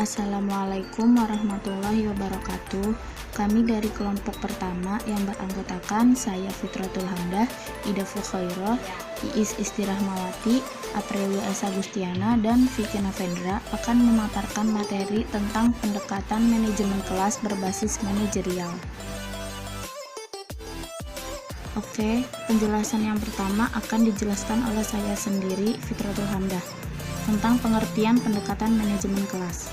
Assalamualaikum warahmatullahi wabarakatuh. Kami dari kelompok pertama yang beranggotakan saya Fitratul Hamdah, Ida Fukhairah, Iis Istirahmawati, Aprilia Esa Gustiana, dan Vicky Navendra akan memaparkan materi tentang pendekatan manajemen kelas berbasis manajerial. Oke, penjelasan yang pertama akan dijelaskan oleh saya sendiri, Fitratul Hamdah, tentang pengertian pendekatan manajemen kelas.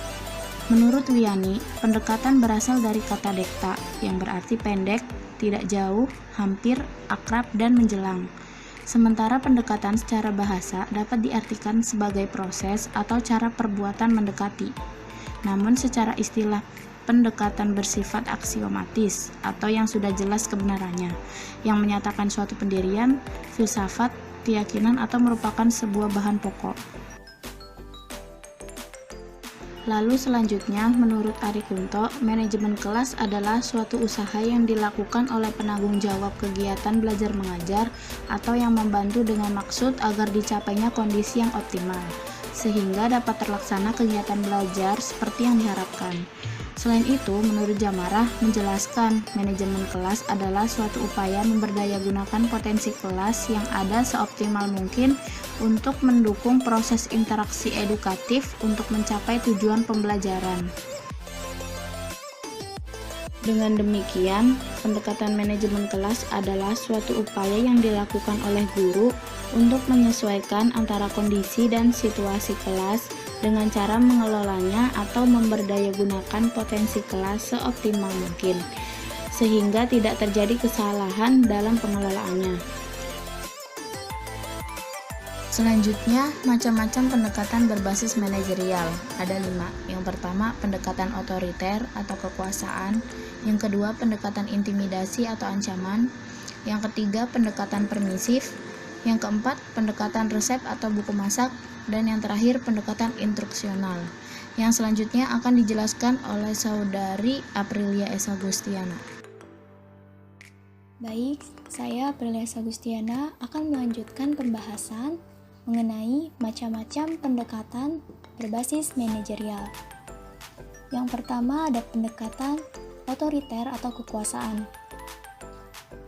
Menurut Wiani, pendekatan berasal dari kata dekta, yang berarti pendek, tidak jauh, hampir, akrab, dan menjelang. Sementara pendekatan secara bahasa dapat diartikan sebagai proses atau cara perbuatan mendekati. Namun secara istilah, pendekatan bersifat aksiomatis atau yang sudah jelas kebenarannya, yang menyatakan suatu pendirian, filsafat, keyakinan atau merupakan sebuah bahan pokok. Lalu selanjutnya, menurut Ari Kunto, manajemen kelas adalah suatu usaha yang dilakukan oleh penanggung jawab kegiatan belajar mengajar atau yang membantu dengan maksud agar dicapainya kondisi yang optimal, sehingga dapat terlaksana kegiatan belajar seperti yang diharapkan. Selain itu, menurut Jamarah menjelaskan, manajemen kelas adalah suatu upaya memberdayagunakan potensi kelas yang ada seoptimal mungkin untuk mendukung proses interaksi edukatif untuk mencapai tujuan pembelajaran. Dengan demikian, pendekatan manajemen kelas adalah suatu upaya yang dilakukan oleh guru untuk menyesuaikan antara kondisi dan situasi kelas dengan cara mengelolanya atau memberdayagunakan potensi kelas seoptimal mungkin, sehingga tidak terjadi kesalahan dalam pengelolaannya. Selanjutnya, macam-macam pendekatan berbasis manajerial. Ada 5. Yang pertama, pendekatan otoriter atau kekuasaan. Yang kedua, pendekatan intimidasi atau ancaman. Yang ketiga, pendekatan permisif. Yang keempat, pendekatan resep atau buku masak. Dan yang terakhir, pendekatan instruksional. Yang selanjutnya akan dijelaskan oleh saudari Aprilia Esa Gustiana. Baik, saya Aprilia Esa Gustiana akan melanjutkan pembahasan mengenai macam-macam pendekatan berbasis manajerial. Yang pertama ada pendekatan otoriter atau kekuasaan.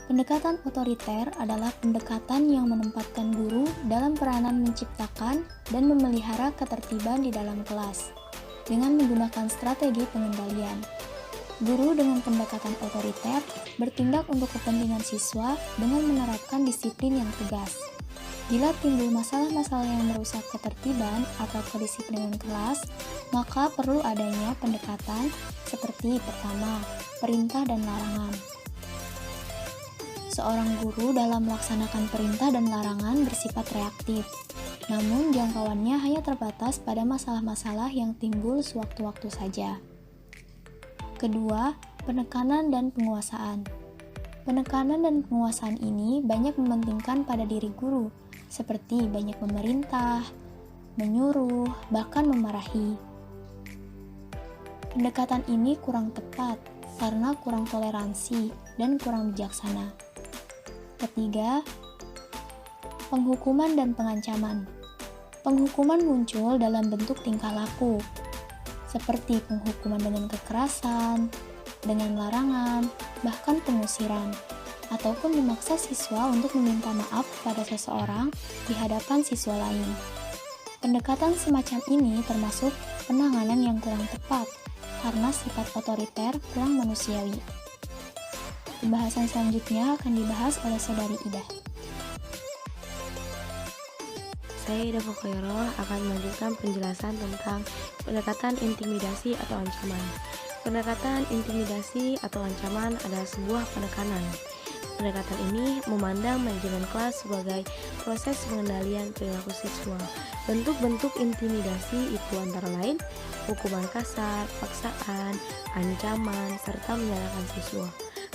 Pendekatan otoriter adalah pendekatan yang menempatkan guru dalam peranan menciptakan dan memelihara ketertiban di dalam kelas dengan menggunakan strategi pengendalian. Guru dengan pendekatan otoriter bertindak untuk kepentingan siswa dengan menerapkan disiplin yang tegas. Bila timbul masalah-masalah yang merusak ketertiban atau kedisiplinan kelas, maka perlu adanya pendekatan seperti pertama, perintah dan larangan. Seorang guru dalam melaksanakan perintah dan larangan bersifat reaktif, namun jangkauannya hanya terbatas pada masalah-masalah yang timbul sewaktu-waktu saja. Kedua, penekanan dan penguasaan. Penekanan dan penguasaan ini banyak mementingkan pada diri guru, seperti banyak memerintah, menyuruh, bahkan memarahi. Pendekatan ini kurang tepat karena kurang toleransi dan kurang bijaksana. Ketiga, penghukuman dan pengancaman. Penghukuman muncul dalam bentuk tingkah laku, seperti penghukuman dengan kekerasan, dengan larangan, bahkan pengusiran, ataupun memaksa siswa untuk meminta maaf pada seseorang di hadapan siswa lain. Pendekatan semacam ini termasuk penanganan yang kurang tepat karena sifat otoriter kurang manusiawi. Pembahasan selanjutnya akan dibahas oleh saudari Ida. Saya Ida Fukhairah akan melanjutkan penjelasan tentang pendekatan intimidasi atau ancaman. Pendekatan intimidasi atau ancaman adalah sebuah penekanan. Pendekatan ini memandang manajemen kelas sebagai proses pengendalian perilaku siswa. Bentuk-bentuk intimidasi itu antara lain hukuman kasar, paksaan, ancaman, serta menyalahkan siswa.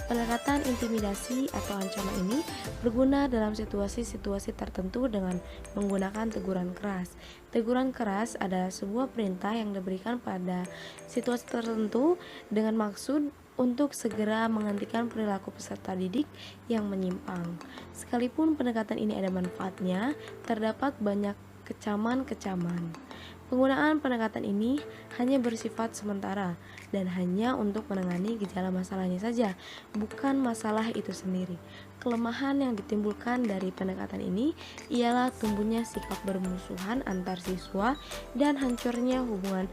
Pendekatan intimidasi atau ancaman ini berguna dalam situasi-situasi tertentu dengan menggunakan teguran keras. Teguran keras adalah sebuah perintah yang diberikan pada situasi tertentu dengan maksud untuk segera menghentikan perilaku peserta didik yang menyimpang. Sekalipun pendekatan ini ada manfaatnya, terdapat banyak kecaman-kecaman. Penggunaan pendekatan ini hanya bersifat sementara dan hanya untuk menangani gejala masalahnya saja, bukan masalah itu sendiri. Kelemahan yang ditimbulkan dari pendekatan ini ialah tumbuhnya sikap bermusuhan antar siswa dan hancurnya hubungan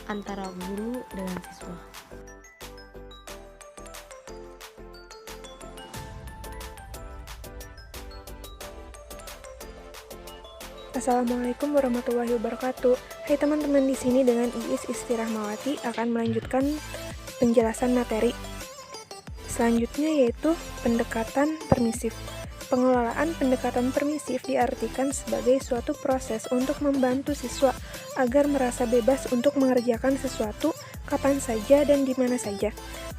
antara guru dengan siswa. Assalamualaikum warahmatullahi wabarakatuh. Hai teman-teman, di sini dengan Iis Istirahmawati akan melanjutkan penjelasan materi. Selanjutnya yaitu pendekatan permisif. Pengelolaan pendekatan permisif diartikan sebagai suatu proses untuk membantu siswa agar merasa bebas untuk mengerjakan sesuatu kapan saja dan di mana saja.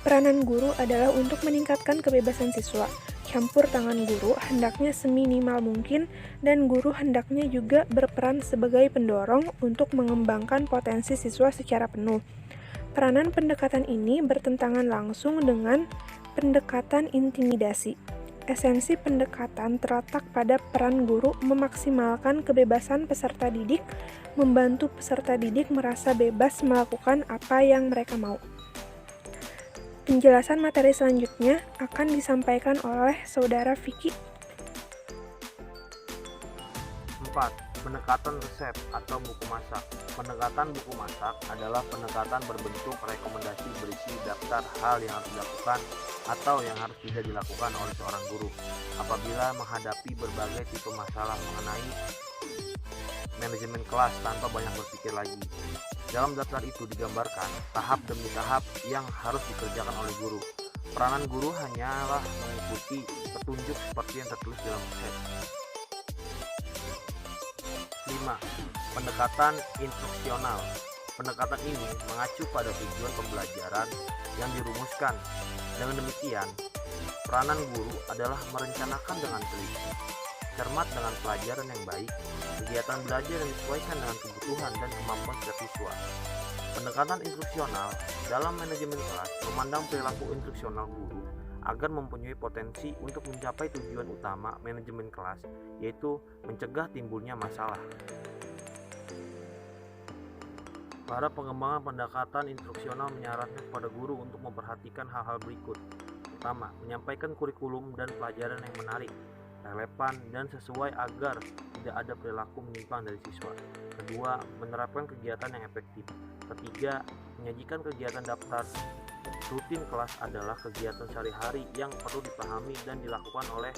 Peranan guru adalah untuk meningkatkan kebebasan siswa. Campur tangan guru hendaknya seminimal mungkin dan guru hendaknya juga berperan sebagai pendorong untuk mengembangkan potensi siswa secara penuh. Peranan pendekatan ini bertentangan langsung dengan pendekatan intimidasi. Esensi pendekatan terletak pada peran guru memaksimalkan kebebasan peserta didik, membantu peserta didik merasa bebas melakukan apa yang mereka mau. Penjelasan materi selanjutnya akan disampaikan oleh Saudara Vicky. 4. Pendekatan resep atau buku masak. Pendekatan buku masak adalah pendekatan berbentuk rekomendasi berisi daftar hal yang harus dilakukan atau yang harus tidak dilakukan oleh seorang guru apabila menghadapi berbagai tipe masalah mengenai manajemen kelas tanpa banyak berpikir lagi. Dalam daftar itu digambarkan tahap demi tahap yang harus dikerjakan oleh guru. Peranan guru hanyalah mengikuti petunjuk seperti yang tertulis dalam resep. 5. Pendekatan instruksional. Pendekatan ini mengacu pada tujuan pembelajaran yang dirumuskan. Dengan demikian, peranan guru adalah merencanakan dengan teliti, cermat dengan pelajaran yang baik, kegiatan belajar yang disesuaikan dengan kebutuhan dan kemampuan setiap siswa. Pendekatan instruksional dalam manajemen kelas memandang perilaku instruksional guru agar mempunyai potensi untuk mencapai tujuan utama manajemen kelas, yaitu mencegah timbulnya masalah. Para pengembangan pendekatan instruksional menyarankan kepada guru untuk memperhatikan hal-hal berikut. Pertama, menyampaikan kurikulum dan pelajaran yang menarik, relevan, dan sesuai agar tidak ada perilaku menyimpang dari siswa. Kedua, menerapkan kegiatan yang efektif. Ketiga, menyajikan kegiatan daftar rutin kelas adalah kegiatan sehari-hari yang perlu dipahami dan dilakukan oleh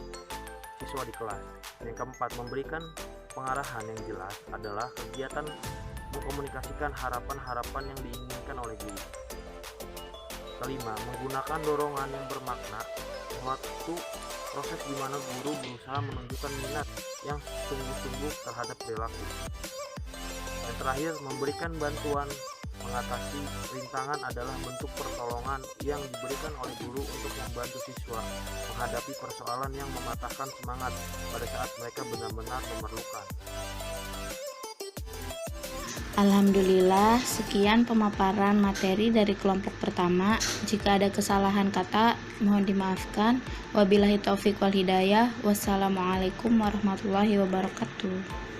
siswa di kelas. Yang keempat, memberikan pengarahan yang jelas adalah kegiatan mengkomunikasikan harapan-harapan yang diinginkan oleh guru. Kelima, menggunakan dorongan yang bermakna, suatu proses di mana guru berusaha menunjukkan minat yang sungguh-sungguh terhadap perilaku. Yang terakhir, memberikan bantuan mengatasi rintangan adalah bentuk pertolongan yang diberikan oleh guru untuk membantu siswa menghadapi persoalan yang mematahkan semangat pada saat mereka benar-benar memerlukan. Alhamdulillah, sekian pemaparan materi dari kelompok pertama. Jika ada kesalahan kata, mohon dimaafkan. Wabillahi taufiq wal hidayah. Wassalamualaikum warahmatullahi wabarakatuh.